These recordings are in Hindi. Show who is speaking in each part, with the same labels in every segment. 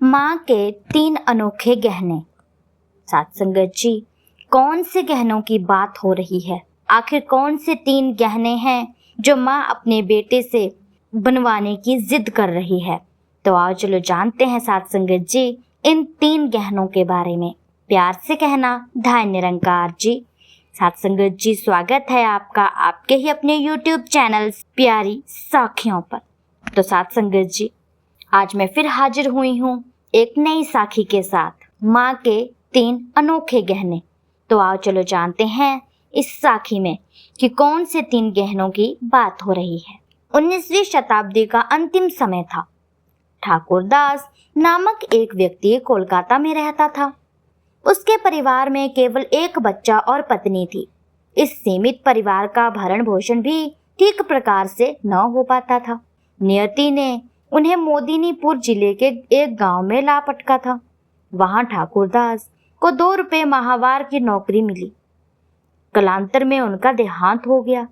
Speaker 1: माँ के 3 अनोखे गहने। साथ संगत जी, कौन से गहनों की बात हो रही है? आखिर कौन से 3 गहने हैं जो माँ अपने बेटे से बनवाने की जिद कर रही है? तो आओ चलो जानते हैं साथ संगत जी इन 3 गहनों के बारे में। प्यार से कहना धाय निरंकार जी। साथ संगत जी, स्वागत है आपका आपके ही अपने YouTube चैनल प्यारी साखियों पर। तो साथ संगत जी, आज मैं फिर हाजिर हुई हूँ एक नई साखी के साथ, माँ के 3 अनोखे गहने। तो आओ चलो जानते हैं इस साखी में कि कौन से 3 गहनों की बात हो रही है। 19वीं शताब्दी का अंतिम समय था। ठाकुर दास नामक एक व्यक्ति कोलकाता में रहता था। उसके परिवार में केवल एक बच्चा और पत्नी थी। इस सीमित परिवार का भरण पोषण भी ठीक प्रकार से न हो पाता था। नियति ने उन्हें मोदिनीपुर जिले के एक गांव में ला पटका था। वहां ठाकुरदास को 2 रुपये माहवार की नौकरी मिली। कालांतर में उनका देहांत हो गया।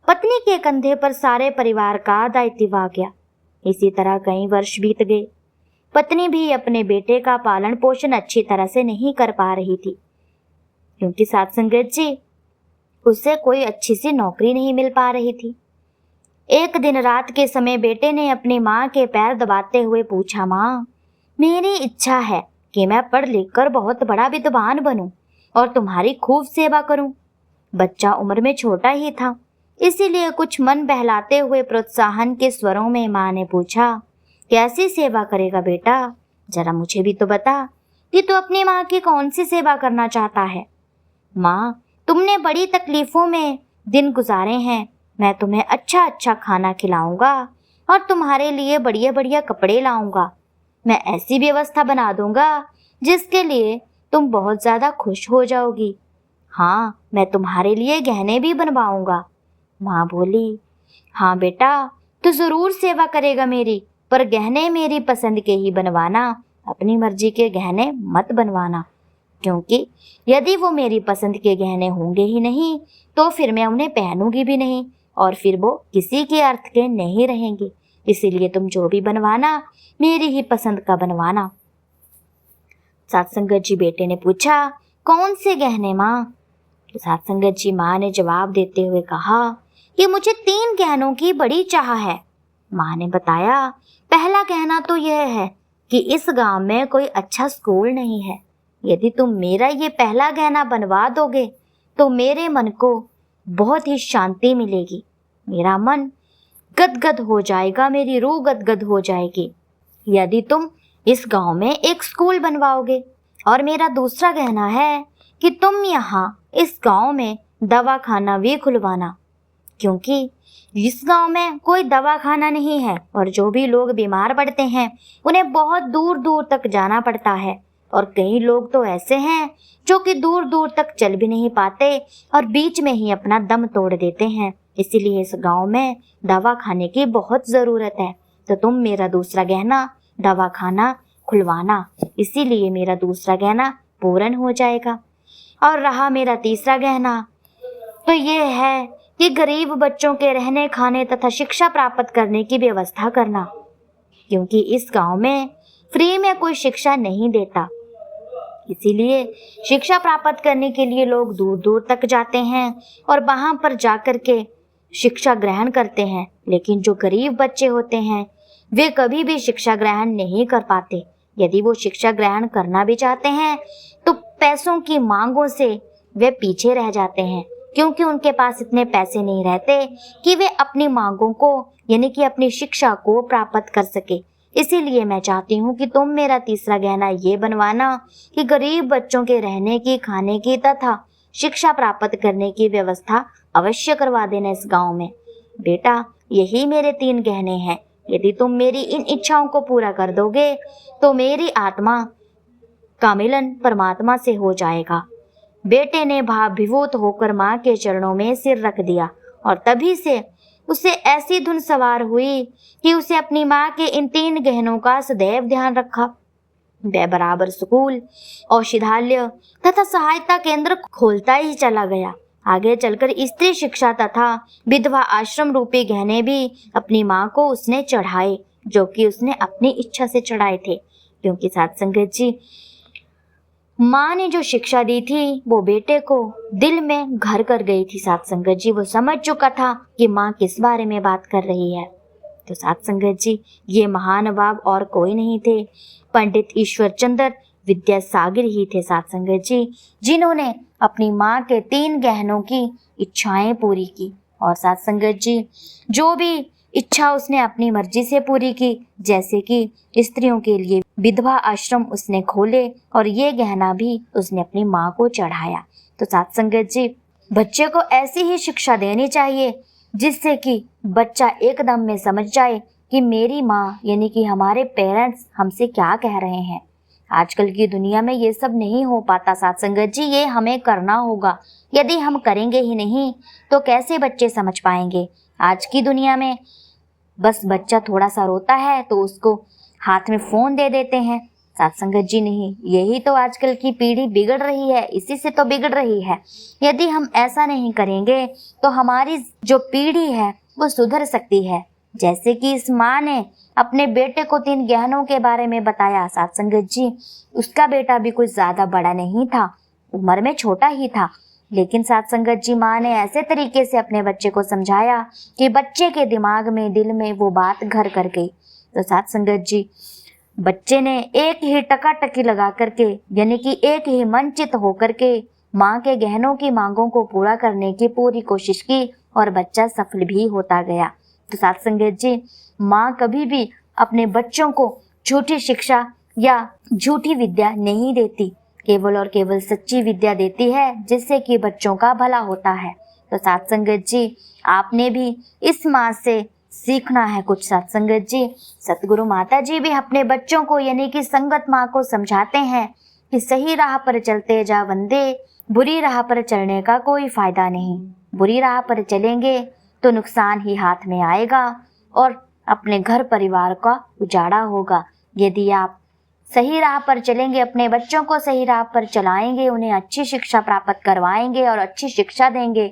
Speaker 1: पत्नी के कंधे पर सारे परिवार का दायित्व आ गया। इसी तरह कई वर्ष बीत गए। पत्नी भी अपने बेटे का पालन पोषण अच्छी तरह से नहीं कर पा रही थी, क्योंकि साथ संगत जी उसे कोई अच्छी सी नौकरी नहीं मिल पा रही थी। एक दिन रात के समय बेटे ने अपनी माँ के पैर दबाते हुए पूछा, माँ, मेरी इच्छा है कि मैं पढ़ लिख कर बहुत बड़ा विद्वान बनूं और तुम्हारी खूब सेवा करूं। बच्चा उम्र में छोटा ही था, इसीलिए कुछ मन बहलाते हुए प्रोत्साहन के स्वरों में माँ ने पूछा, कैसी सेवा करेगा बेटा? जरा मुझे भी तो बता कि तू अपनी माँ की कौन सी सेवा करना चाहता है। माँ, तुमने बड़ी तकलीफों में दिन गुजारे हैं। मैं तुम्हें अच्छा अच्छा खाना खिलाऊंगा और तुम्हारे लिए बढ़िया बढ़िया कपड़े लाऊंगा। मैं ऐसी व्यवस्था बना दूंगा जिसके लिए तुम बहुत ज़्यादा खुश हो जाओगी। हाँ, मैं तुम्हारे लिए गहने भी बनवाऊंगा। माँ बोली, हाँ बेटा, तू ज़रूर सेवा करेगा मेरी, पर गहने मेरी पसंद के ही बनवाना, अपनी मर्जी के गहने मत बनवाना, क्योंकि यदि वो मेरी पसंद के गहने होंगे ही नहीं तो फिर मैं उन्हें पहनूंगी भी नहीं और फिर वो किसी के अर्थ के नहीं रहेंगे। इसीलिए तुम जो भी बनवाना मेरी ही पसंद का बनवाना। सत्संगत जी बेटे ने पूछा, कौन से गहने माँ? तो सत्संगत जी माँ ने जवाब देते हुए कहा कि मुझे 3 गहनों की बड़ी चाह है। माँ ने बताया, पहला गहना तो यह है कि इस गांव में कोई अच्छा स्कूल नहीं है। यदि तुम मेरा ये पहला गहना बनवा दोगे तो मेरे मन को बहुत ही शांति मिलेगी। मेरा मन गदगद हो जाएगा, मेरी रूह गदगद हो जाएगी यदि तुम इस गांव में एक स्कूल बनवाओगे। और मेरा दूसरा गहना है कि तुम यहाँ इस गांव में दवाखाना भी खुलवाना, क्योंकि इस गांव में कोई दवाखाना नहीं है और जो भी लोग बीमार पड़ते हैं उन्हें बहुत दूर दूर तक जाना पड़ता है। और कई लोग तो ऐसे हैं जो कि दूर दूर तक चल भी नहीं पाते और बीच में ही अपना दम तोड़ देते हैं। इसीलिए इस गांव में दवाखाने की बहुत ज़रूरत है। तो तुम मेरा दूसरा गहना दवाखाना खुलवाना, इसीलिए मेरा दूसरा गहना पूर्ण हो जाएगा। और रहा मेरा तीसरा गहना, तो ये है कि गरीब बच्चों के रहने खाने तथा शिक्षा प्राप्त करने की व्यवस्था करना, क्योंकि इस गांव में फ्री में कोई शिक्षा नहीं देता। इसीलिए शिक्षा प्राप्त करने के लिए लोग दूर दूर तक जाते हैं और वहां पर जाकर के शिक्षा ग्रहण करते हैं। लेकिन जो गरीब बच्चे होते हैं वे कभी भी शिक्षा ग्रहण नहीं कर पाते। यदि वो शिक्षा ग्रहण करना भी चाहते हैं तो पैसों की मांगों से वे पीछे रह जाते हैं, क्योंकि उनके पास इतने पैसे नहीं रहते कि वे अपनी मांगों को यानी कि अपनी शिक्षा को प्राप्त कर सके। इसीलिए मैं चाहती हूँ कि तुम मेरा तीसरा गहना ये बनवाना कि गरीब बच्चों के रहने की, खाने की तथा शिक्षा प्राप्त करने की व्यवस्था अवश्य करवा देना इस गांव में। बेटा, यही मेरे 3 गहने हैं। यदि तुम मेरी इन इच्छाओं को पूरा कर दोगे तो मेरी आत्मा का मिलन परमात्मा से हो जाएगा। बेटे ने भावविभूत होकर माँ के चरणों में सिर रख दिया और तभी से उसे ऐसी धुन सवार हुई कि उसे अपनी माँ के इन 3 गहनों का सदैव ध्यान रखा। वह बराबर स्कूल, औषधालय तथा सहायता केंद्र खोलता ही चला गया। आगे चलकर स्त्री शिक्षा तथा विधवा आश्रम रूपी गहने भी अपनी माँ को उसने चढ़ाए, जो कि उसने अपनी इच्छा से चढ़ाए थे, क्योंकि साथ संगत जी माँ ने जो शिक्षा दी थी वो बेटे को दिल में घर कर गई थी। साथ संगत जी वो समझ चुका था कि माँ किस बारे में बात कर रही है। तो साथ संगत जी ये महानुभाव और कोई नहीं थे, पंडित ईश्वर चंद्र विद्यासागर ही थे साथ संगत जी, जिन्होंने अपनी माँ के 3 गहनों की इच्छाएं पूरी की। और साथ संगत जी जो भी इच्छा उसने अपनी मर्जी से पूरी की, जैसे कि स्त्रियों के लिए विधवा आश्रम उसने खोले और ये गहना भी उसने अपनी माँ को चढ़ाया। तो साथ संगत जी बच्चे को ऐसी ही शिक्षा देनी चाहिए जिससे कि बच्चा एकदम में समझ जाए कि मेरी माँ यानी कि हमारे पेरेंट्स हमसे क्या कह रहे हैं। आजकल की दुनिया में ये सब नहीं हो पाता साथ संगत जी, ये हमें करना होगा। यदि हम करेंगे ही नहीं तो कैसे बच्चे समझ पाएंगे। आज की दुनिया में बस बच्चा थोड़ा सा रोता है तो उसको हाथ में फ़ोन दे देते हैं। साथ संगत जी नहीं, यही तो आजकल की पीढ़ी बिगड़ रही है, इसी से तो बिगड़ रही है। यदि हम ऐसा नहीं करेंगे तो हमारी जो पीढ़ी है वो सुधर सकती है। जैसे कि इस माँ ने अपने बेटे को 3 गहनों के बारे में बताया साथ संगत जी, उसका बेटा भी कुछ ज़्यादा बड़ा नहीं था, उम्र में छोटा ही था, लेकिन साथ संगत जी माँ ने ऐसे तरीके से अपने बच्चे को समझाया कि बच्चे के दिमाग में दिल में वो बात घर कर गई। तो साथ संगत जी बच्चे ने एक ही टकाटकी लगा करके यानी कि एक ही मनचित होकर के माँ के गहनों की मांगों को पूरा करने की पूरी कोशिश की और बच्चा सफल भी होता गया। तो साथ संगत जी माँ कभी भी अपने बच्चों को झूठी शिक्षा या झूठी विद्या नहीं देती, केवल और केवल सच्ची विद्या देती है जिससे कि बच्चों का भला होता है। तो साथ संगत जी आपने भी इस माँ से सीखना है कुछ साथ संगत जी। सतगुरु माता जी भी अपने बच्चों को यानी कि संगत माँ को समझाते हैं कि सही राह पर चलते जा बंदे, बुरी राह पर चलने का कोई फायदा नहीं। बुरी राह पर चलेंगे तो नुकसान ही हाथ में आएगा और अपने घर परिवार का उजाड़ा होगा। यदि आप सही राह पर चलेंगे, अपने बच्चों को सही राह पर चलाएंगे, उन्हें अच्छी शिक्षा प्राप्त करवाएंगे और अच्छी शिक्षा देंगे,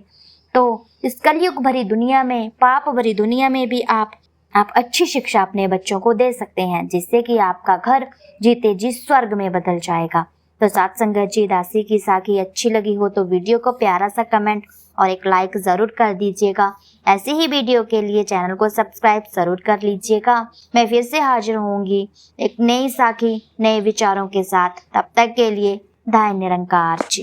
Speaker 1: तो इस कलयुग भरी दुनिया में, पाप भरी दुनिया में भी आप अच्छी शिक्षा अपने बच्चों को दे सकते हैं, जिससे कि आपका घर जीते जी स्वर्ग में बदल जाएगा। तो साथ संगत जी दासी की साखी अच्छी लगी हो तो वीडियो को प्यारा सा कमेंट और एक लाइक ज़रूर कर दीजिएगा। ऐसी ही वीडियो के लिए चैनल को सब्सक्राइब ज़रूर कर लीजिएगा। मैं फिर से हाजिर होंगी एक नई साखी नए विचारों के साथ। तब तक के लिए धन्य निरंकार जी।